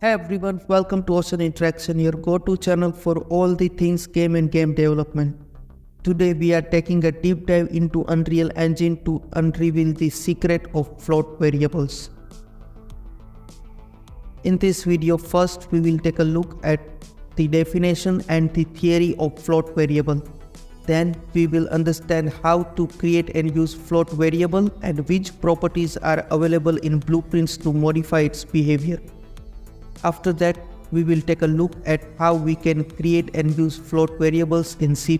Hey everyone, welcome to Ocean Interaction, your go-to channel for all the things game and game development. Today we are taking a deep dive into Unreal Engine to unreveal the secret of float variables. In this video, first we will take a look at the definition and the theory of float variable. Then we will understand how to create and use float variable and which properties are available in blueprints to modify its behavior. After that, we will take a look at how we can create and use float variables in C++.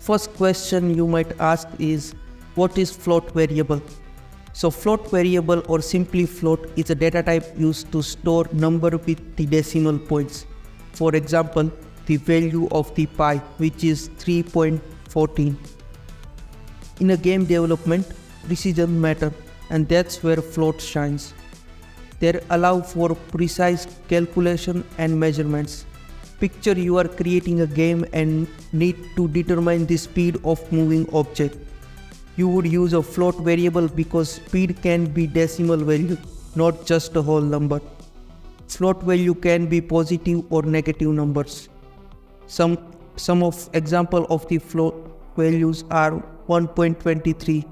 First question you might ask is, what is float variable? So float variable, or simply float, is a data type used to store number with the decimal points. For example, the value of the pi, which is 3.14. In a game development, precision matters, and that's where float shines. They allow for precise calculation and measurements. Picture you are creating a game and need to determine the speed of moving object. You would use a float variable because speed can be decimal value, not just a whole number. Float value can be positive or negative numbers. Some of example of the float values are 1.23,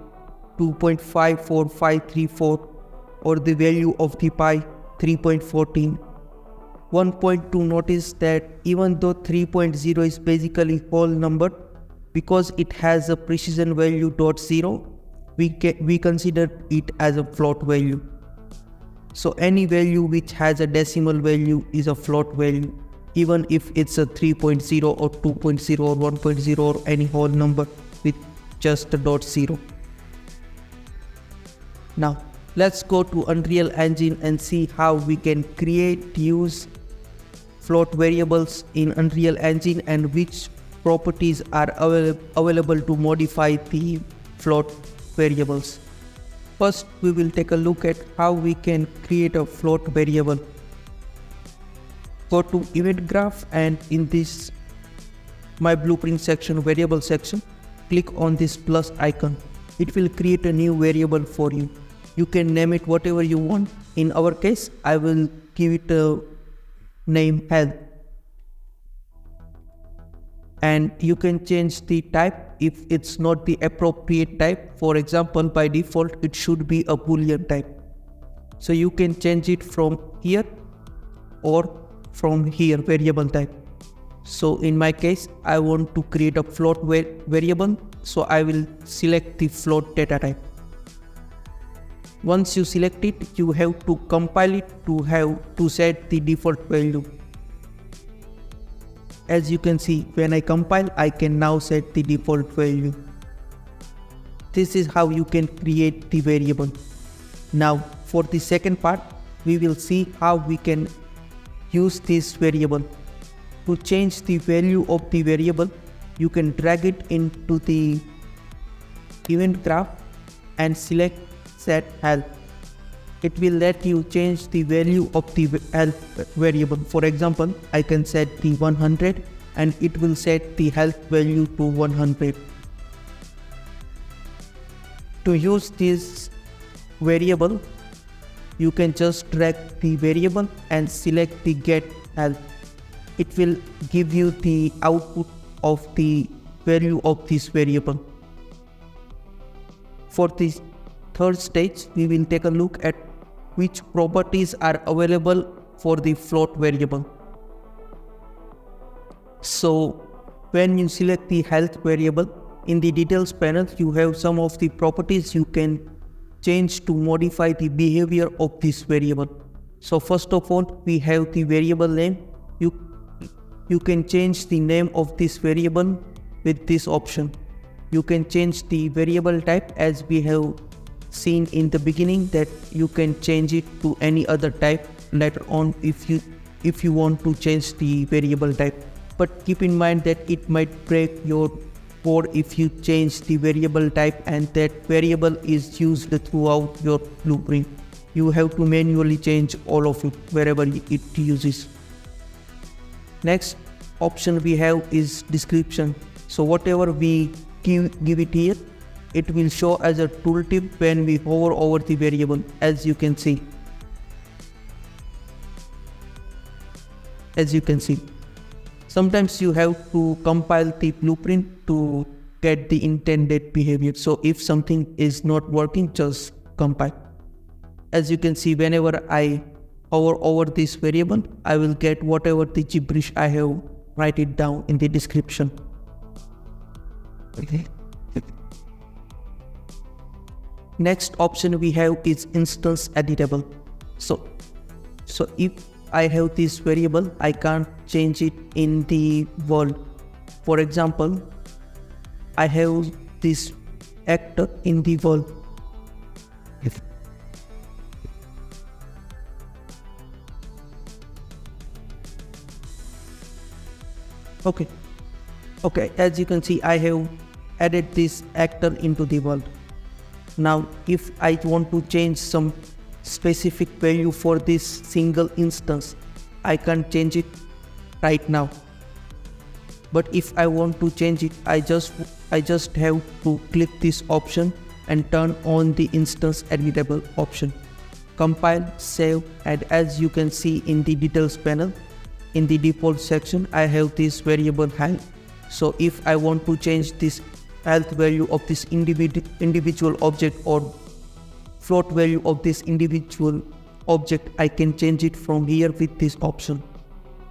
2.54534, or the value of the pi 3.14. One point to notice that even though 3.0 is basically whole number, because it has a precision value .0, we consider it as a float value. So any value which has a decimal value is a float value, even if it's a 3.0 or 2.0 or 1.0 or any whole number with just a .0. Now, let's go to Unreal Engine and see how we can create, use float variables in Unreal Engine and which properties are available to modify the float variables. First, we will take a look at how we can create a float variable. Go to Event Graph, and in this My Blueprint section, Variable section, click on this plus icon. It will create a new variable for you. You can name it whatever you want. In our case, I will give it a name health. And you can change the type if it's not the appropriate type. For example, by default, it should be a Boolean type. So you can change it from here or from here, variable type. So in my case, I want to create a float variable. So I will select the float data type. Once you select it, you have to compile it to set the default value. As you can see, when I compile, I can now set the default value. This is how you can create the variable. Now, for the second part, we will see how we can use this variable. To change the value of the variable, you can drag it into the event graph and select set health. It will let you change the value of the health variable. For example, I can set the 100 and it will set the health value to 100. To use this variable, you can just drag the variable and select the get health. It will give you the output of the value of this variable. For this third stage, we will take a look at which properties are available for the float variable. So when you select the health variable, in the details panel, you have some of the properties you can change to modify the behavior of this variable. So first of all, we have the variable name. You can change the name of this variable with this option. You can change the variable type, as we have seen in the beginning, that you can change it to any other type later on if you want to change the variable type. But keep in mind that it might break your code if you change the variable type and that variable is used throughout your blueprint. You have to manually change all of it wherever it uses. Next option we have is description. So whatever we give it here, it will show as a tooltip when we hover over the variable, as you can see. Sometimes you have to compile the blueprint to get the intended behavior. So if something is not working, just compile. As you can see, whenever I hover over this variable, I will get whatever the gibberish I have write it down in the description. Okay. Next option we have is instance editable. So if I have this variable, I can't change it in the world. For example, I have this actor in the world. Okay, as you can see, I have added this actor into the world. Now, if I want to change some specific value for this single instance, I can change it right now. But if I want to change it, I just have to click this option and turn on the instance editable option. Compile, save, and as you can see in the details panel, in the default section, I have this variable health. So if I want to change this health value of this individual object or float value of this individual object, I can change it from here with this option.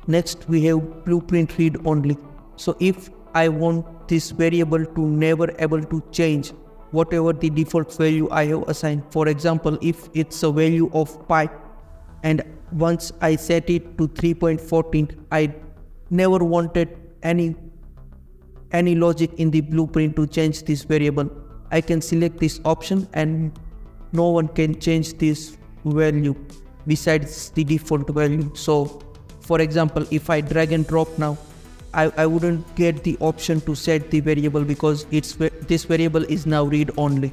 Next, we have blueprint read only. So if I want this variable to never able to change whatever the default value I have assigned. For example, if it's a value of pi, and once I set it to 3.14, I never wanted any logic in the blueprint to change this variable. I can select this option and no one can change this value besides the default value. So for example, if I drag and drop now, I wouldn't get the option to set the variable because this variable is now read only.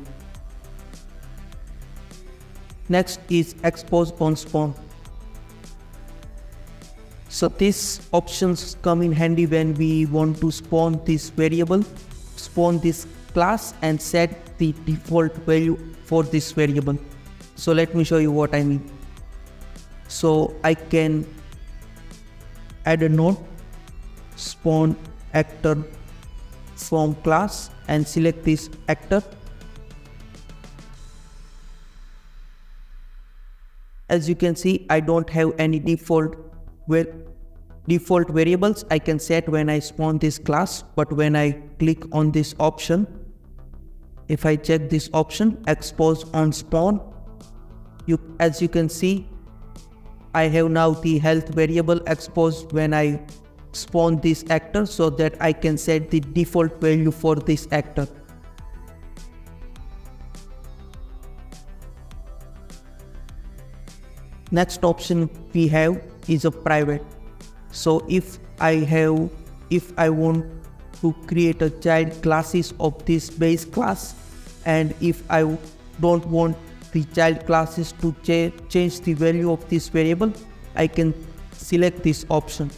Next is expose on spawn. So these options come in handy when we want to spawn this variable, spawn this class and set the default value for this variable. So let me show you what I mean. So I can add a node, spawn actor from class and select this actor. As you can see, I don't have any default variables I can set when I spawn this class, but when I click on this option, if I check this option, expose on spawn, as you can see, I have now the health variable exposed when I spawn this actor so that I can set the default value for this actor. Next option we have is a private. So if I want to create a child classes of this base class, and if I don't want the child classes to change the value of this variable, I can select this option.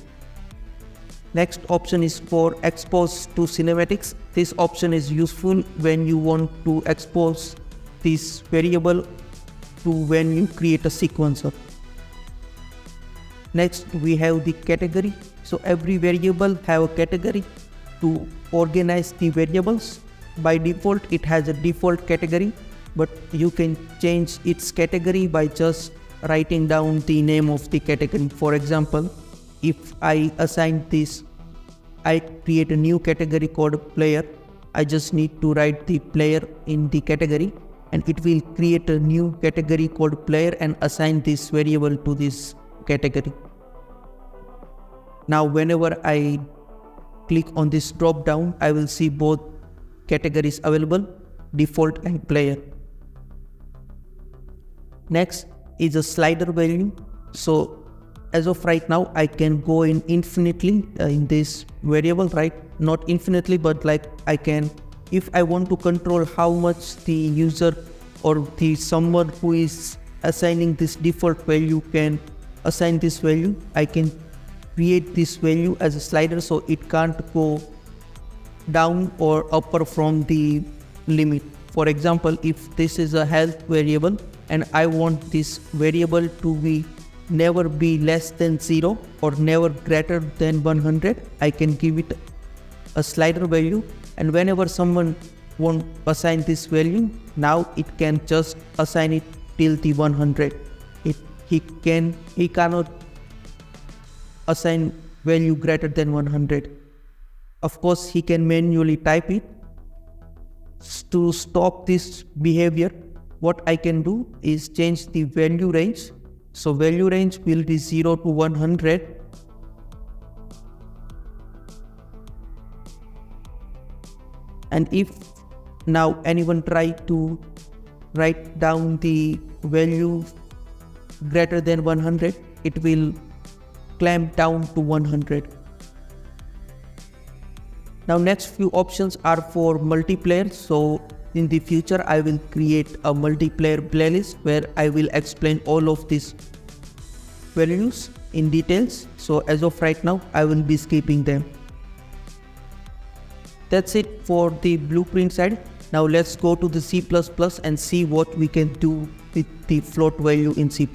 Next option is for expose to cinematics. This option is useful when you want to expose this variable to when you create a sequencer. Next we have the category. So every variable have a category to organize the variables. By default it has a default category, but you can change its category by just writing down the name of the category. For example, if I assign this, I create a new category called player. I just need to write the player in the category and it will create a new category called player and assign this variable to this category. Now whenever I click on this drop down, I will see both categories available, default and player. Next is a slider value. So as of right now, I can go in infinitely in this variable, right? Not infinitely, but like I can, if I want to control how much the user or the someone who is assigning this default value can assign this value, I can create this value as a slider so it can't go down or upper from the limit. For example, if this is a health variable and I want this variable to be never be less than 0 or never greater than 100, I can give it a slider value, and whenever someone won't assign this value, now it can just assign it till the 100. He cannot assign value greater than 100. Of course, he can manually type it. To stop this behavior, what I can do is change the value range. So value range will be 0 to 100. And if now anyone try to write down the value greater than 100, it will clamp down to 100. Now next few options are for multiplayer. So in the future I will create a multiplayer playlist where I will explain all of these values in details. So as of right now I will be skipping them. That's it for the blueprint side. Now let's go to the C++ and see what we can do with the float value in C++.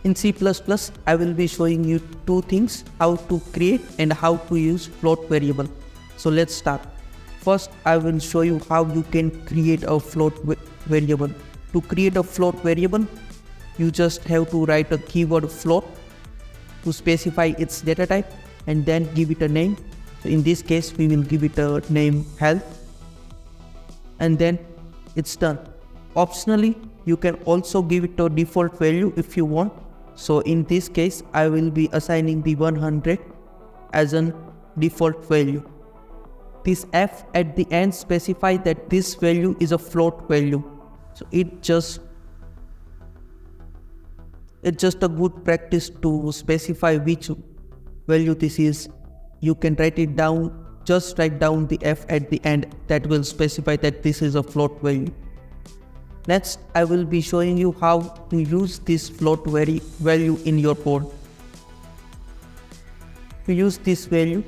In C++, I will be showing you two things, how to create and how to use float variable. So let's start. First, I will show you how you can create a float variable. To create a float variable, you just have to write a keyword float to specify its data type and then give it a name. So in this case, we will give it a name health, and then it's done. Optionally, you can also give it a default value if you want. So in this case, I will be assigning the 100 as a default value. This F at the end specifies that this value is a float value. So it's just a good practice to specify which value this is. You can write it down, just write down the F at the end, that will specify that this is a float value. Next, I will be showing you how to use this float value in your code. To use this value,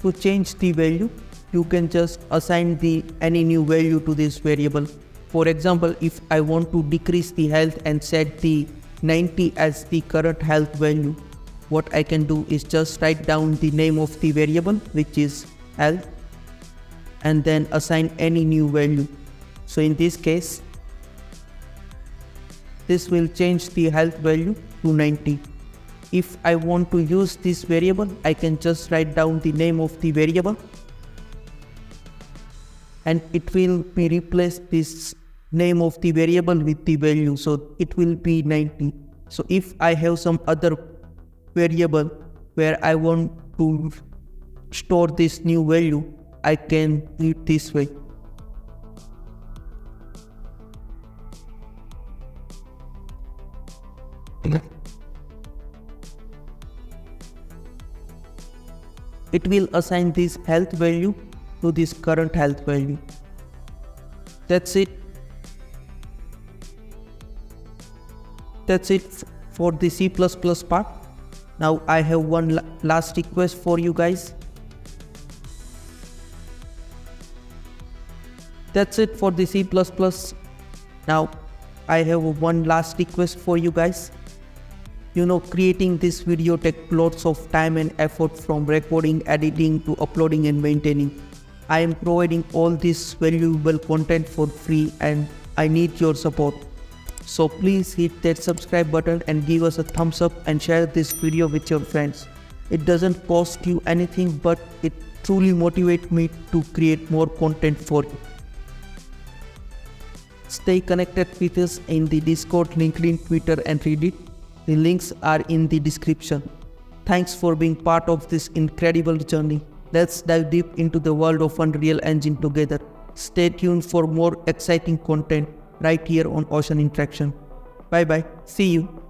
to change the value, you can just assign any new value to this variable. For example, if I want to decrease the health and set the 90 as the current health value, what I can do is just write down the name of the variable, which is health, and then assign any new value. So in this case, this will change the health value to 90. If I want to use this variable, I can just write down the name of the variable and it will be replace this name of the variable with the value. So it will be 90. So if I have some other variable where I want to store this new value, I can do it this way. It will assign this health value to this current health value. That's it. That's it for the C++ part. Now I have one last request for you guys. That's it for the C++. Now I have one last request for you guys. Creating this video takes lots of time and effort, from recording, editing to uploading and maintaining. I am providing all this valuable content for free and I need your support. So please hit that subscribe button and give us a thumbs up and share this video with your friends. It doesn't cost you anything, but it truly motivates me to create more content for you. Stay connected with us in the Discord, LinkedIn, Twitter and Reddit. The links are in the description. Thanks for being part of this incredible journey. Let's dive deep into the world of Unreal Engine together. Stay tuned for more exciting content right here on Ocean Interaction. Bye bye. See you.